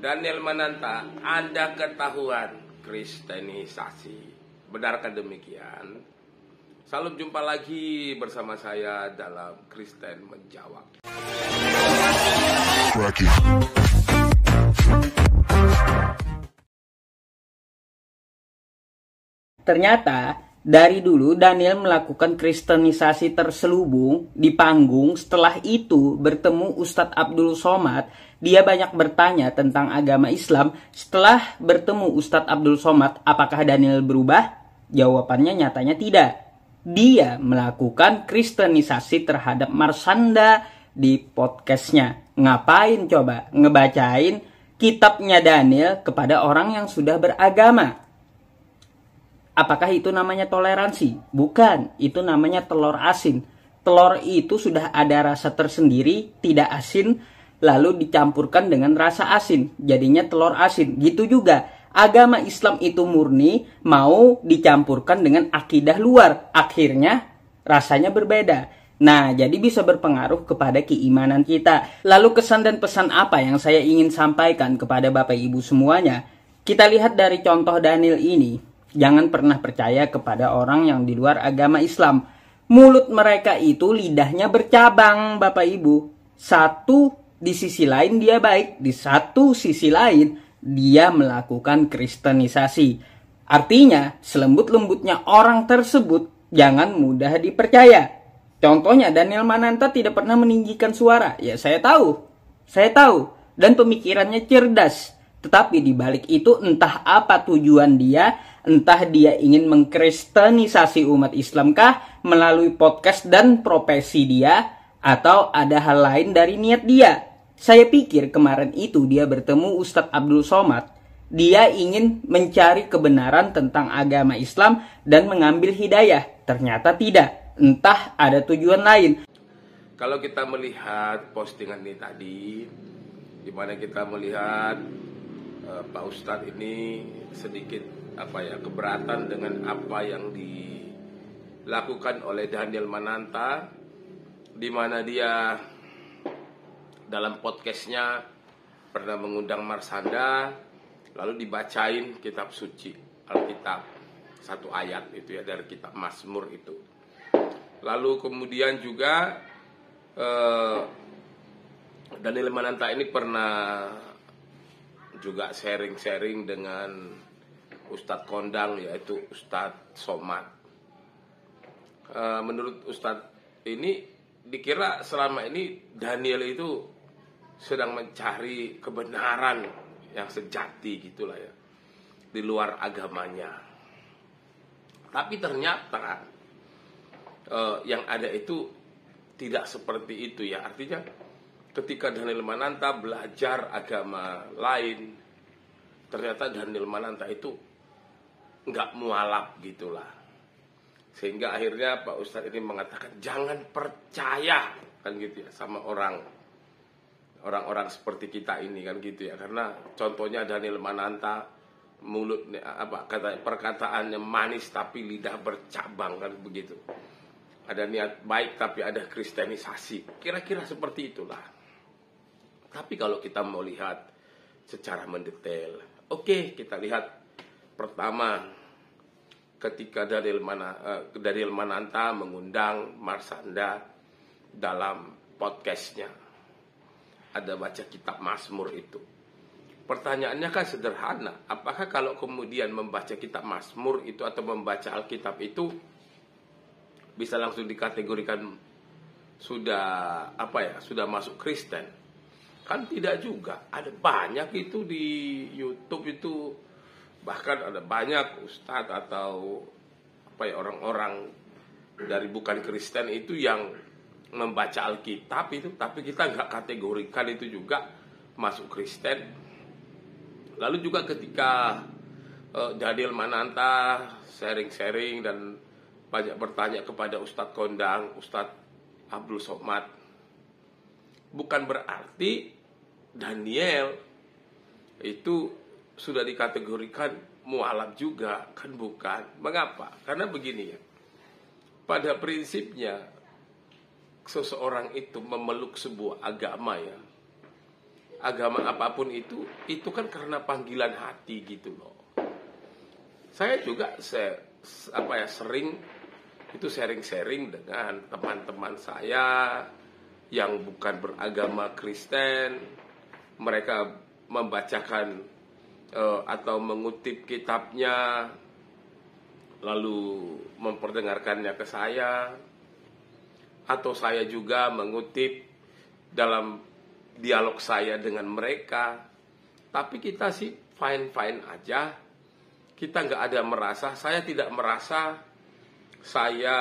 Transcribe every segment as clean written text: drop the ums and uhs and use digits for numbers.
Daniel Mananta, Anda ketahuan kristenisasi. Benarkah demikian? Salam jumpa lagi bersama saya dalam Kristen Menjawab. Ternyata dari dulu Daniel melakukan kristenisasi terselubung di panggung. Setelah itu bertemu Ustadz Abdul Somad. Dia banyak bertanya tentang agama Islam. Setelah bertemu Ustadz Abdul Somad, apakah Daniel berubah? Jawabannya nyatanya tidak. Dia melakukan kristenisasi terhadap Marshanda di podcastnya. Ngapain coba? Ngebacain kitabnya Daniel kepada orang yang sudah beragama. Apakah itu namanya toleransi? Bukan, itu namanya telur asin. Telur itu sudah ada rasa tersendiri, tidak asin, lalu dicampurkan dengan rasa asin. Jadinya telur asin. Gitu juga, agama Islam itu murni, mau dicampurkan dengan akidah luar. Akhirnya rasanya berbeda. Nah, jadi bisa berpengaruh kepada keimanan kita. Lalu kesan dan pesan apa yang saya ingin sampaikan kepada Bapak Ibu semuanya? Kita lihat dari contoh Daniel ini. Jangan pernah percaya kepada orang yang di luar agama Islam. Mulut mereka itu lidahnya bercabang, Bapak Ibu. Satu di sisi lain dia baik, di satu sisi lain dia melakukan kristenisasi. Artinya, selembut-lembutnya orang tersebut jangan mudah dipercaya. Contohnya Daniel Mananta tidak pernah meninggikan suara. Ya, saya tahu. Dan pemikirannya cerdas. Tetapi di balik itu entah apa tujuan dia, entah dia ingin mengkristenisasi umat Islamkah melalui podcast dan profesi dia, atau ada hal lain dari niat dia. Saya pikir kemarin itu dia bertemu Ustadz Abdul Somad. Dia ingin mencari kebenaran tentang agama Islam dan mengambil hidayah. Ternyata tidak. Entah ada tujuan lain. Kalau kita melihat postingan ini tadi, di mana kita melihat Pak Ustadz ini sedikit keberatan dengan apa yang dilakukan oleh Daniel Mananta, di mana dia dalam podcastnya pernah mengundang Marshanda, lalu dibacain kitab suci Alkitab, satu ayat itu ya dari kitab Mazmur itu. Lalu kemudian juga Daniel Mananta ini pernah juga sharing-sharing dengan Ustadz kondang, yaitu Ustadz Somad. Menurut Ustadz ini dikira selama ini Daniel itu sedang mencari kebenaran yang sejati gitulah ya, di luar agamanya. Tapi ternyata yang ada itu tidak seperti itu ya. Artinya ketika Daniel Mananta belajar agama lain, ternyata Daniel Mananta itu nggak mualaf gitulah. Sehingga akhirnya Pak Ustadz ini mengatakan jangan percaya kan gitu ya sama orang-orang seperti kita ini kan gitu ya. Karena contohnya Daniel Mananta mulut perkataannya manis tapi lidah bercabang kan begitu. Ada niat baik tapi ada kristenisasi. Kira-kira seperti itulah. Tapi kalau kita mau lihat secara mendetail, oke, kita lihat pertama ketika Daniel Mananta mengundang Marshanda dalam podcastnya. Ada baca kitab Mazmur itu. Pertanyaannya kan sederhana. Apakah kalau kemudian membaca kitab Mazmur itu atau membaca Alkitab itu bisa langsung dikategorikan sudah masuk Kristen? Kan tidak juga. Ada banyak itu di YouTube itu, bahkan ada banyak ustadz atau orang-orang dari bukan Kristen itu yang membaca Alkitab itu, tapi kita nggak kategorikan itu juga masuk Kristen. Lalu juga ketika Daniel Mananta sharing-sharing dan banyak bertanya kepada Ustadz kondang, Ustadz Abdul Somad, bukan berarti Daniel itu sudah dikategorikan mualaf juga, kan bukan. Mengapa? Karena begini ya, pada prinsipnya seseorang itu memeluk sebuah agama ya, agama apapun itu kan karena panggilan hati gitu loh. Saya juga sering itu sharing-sharing dengan teman-teman saya yang bukan beragama Kristen. Mereka membacakan atau mengutip kitabnya, lalu memperdengarkannya ke saya, atau saya juga mengutip dalam dialog saya dengan mereka. Tapi kita sih fine-fine aja. Kita nggak ada merasa, saya tidak merasa saya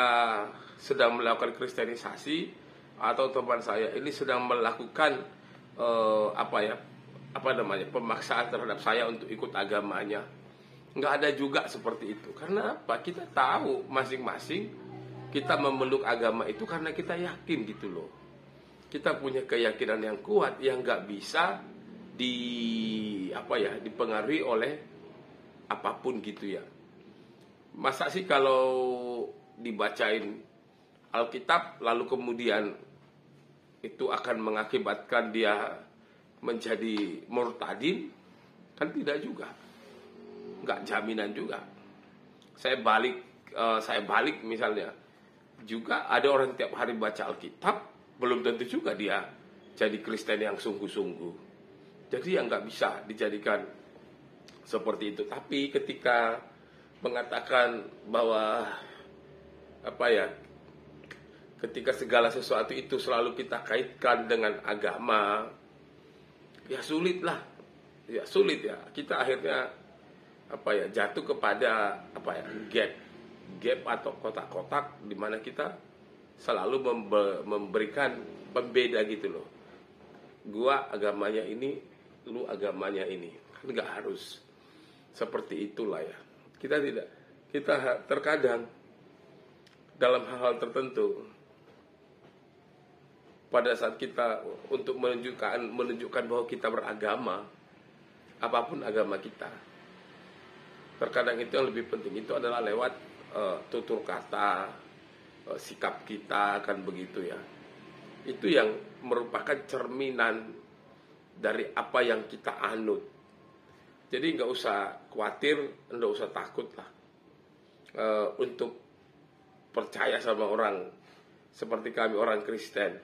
sedang melakukan kristenisasi atau teman saya ini sedang melakukan pemaksaan terhadap saya untuk ikut agamanya. Nggak ada juga seperti itu. Karena apa? Kita tahu masing-masing kita memeluk agama itu karena kita yakin gitu loh. Kita punya keyakinan yang kuat yang nggak bisa dipengaruhi oleh apapun gitu ya. Masa sih kalau dibacain Alkitab lalu kemudian itu akan mengakibatkan dia menjadi murtadin? Kan tidak juga. Nggak jaminan juga. Saya balik misalnya, juga ada orang tiap hari baca Alkitab, belum tentu juga dia jadi Kristen yang sungguh-sungguh. Jadi yang nggak bisa dijadikan seperti itu. Tapi ketika mengatakan bahwa ketika segala sesuatu itu selalu kita kaitkan dengan agama, ya sulit ya. Kita akhirnya jatuh kepada gap atau kotak-kotak di mana kita selalu memberikan pembeda gitu loh. Gua agamanya ini, lu agamanya ini. Kan nggak harus seperti itulah ya. Kita terkadang dalam hal-hal tertentu, pada saat kita untuk menunjukkan bahwa kita beragama, apapun agama kita, terkadang itu yang lebih penting itu adalah lewat tutur kata, sikap kita, kan begitu ya. Itu yang merupakan cerminan dari apa yang kita anut. Jadi nggak usah khawatir, nggak usah takut lah untuk percaya sama orang seperti kami orang Kristen.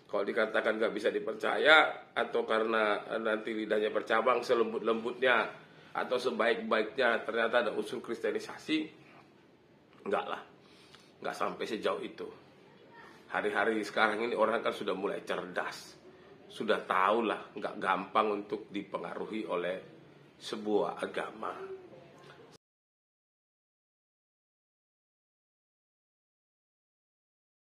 Kalau dikatakan nggak bisa dipercaya, atau karena nanti lidahnya bercabang selembut-lembutnya atau sebaik-baiknya ternyata ada unsur kristenisasi, enggak lah, nggak sampai sejauh itu. Hari-hari sekarang ini orang kan sudah mulai cerdas, sudah tahu lah nggak gampang untuk dipengaruhi oleh sebuah agama.